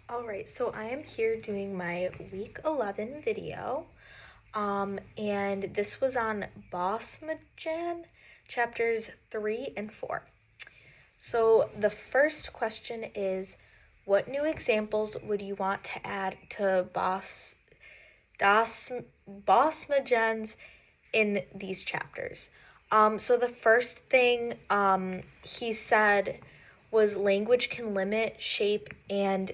Alright, so I am here doing my week 11 video. And this was on Bosmajan, chapters 3 and 4. So the first question is, what new examples would you want to add to Bosmajan's in these chapters? So the first thing he said was language can limit, shape, and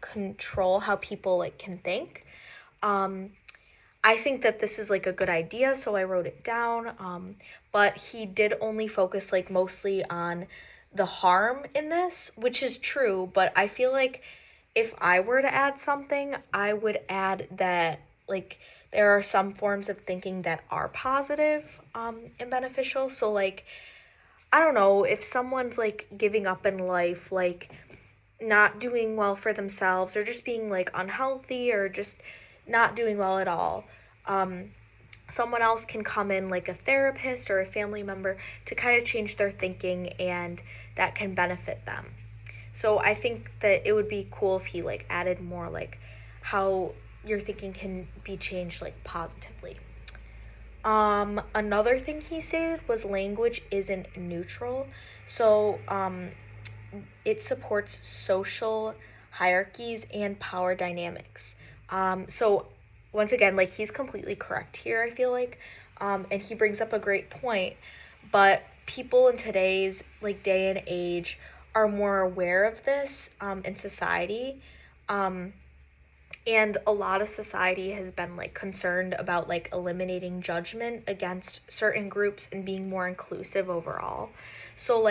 control how people can think. Um, I think that this is a good idea, so I wrote it down. But he did only focus mostly on the harm in this, which is true. But I feel like if I were to add something, I would add that there are some forms of thinking that are positive and beneficial. So I don't know, if someone's giving up in life, not doing well for themselves, or just being unhealthy, or just not doing well at all, um, someone else can come in, like a therapist or a family member, to kind of change their thinking, and that can benefit them. So I think that it would be cool if he added more how your thinking can be changed positively. Another thing he stated was language isn't neutral. So it supports social hierarchies and power dynamics. So once again, he's completely correct here, I feel like. And he brings up a great point, but people in today's day and age are more aware of this in society. And a lot of society has been concerned about eliminating judgment against certain groups and being more inclusive overall. So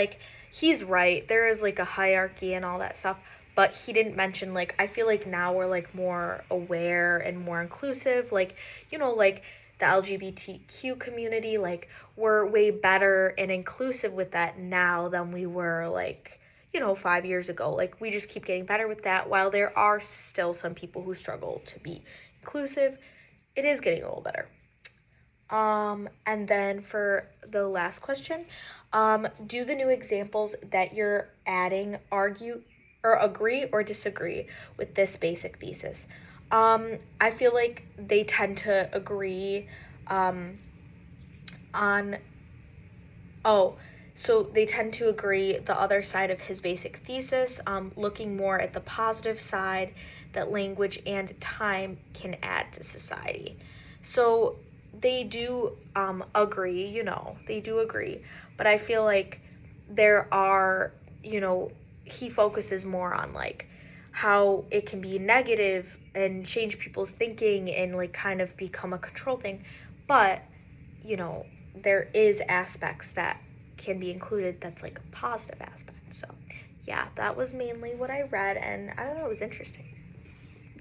he's right, there is a hierarchy and all that stuff, but he didn't mention I feel now we're more aware and more inclusive, the LGBTQ community, we're way better and inclusive with that now than we were 5 years ago. We just keep getting better with that. While there are still some people who struggle to be inclusive, it is getting a little better. And then for the last question, do the new examples that you're adding argue or agree or disagree with this basic thesis? I feel like they tend to agree on Oh, so they tend to agree the other side of his basic thesis, looking more at the positive side that language and time can add to society. So they do agree, they do agree, but I feel like there are, he focuses more on how it can be negative and change people's thinking and kind of become a control thing. But you know, there is aspects that can be included that's a positive aspect. So, yeah, that was mainly what I read, and I don't know, it was interesting.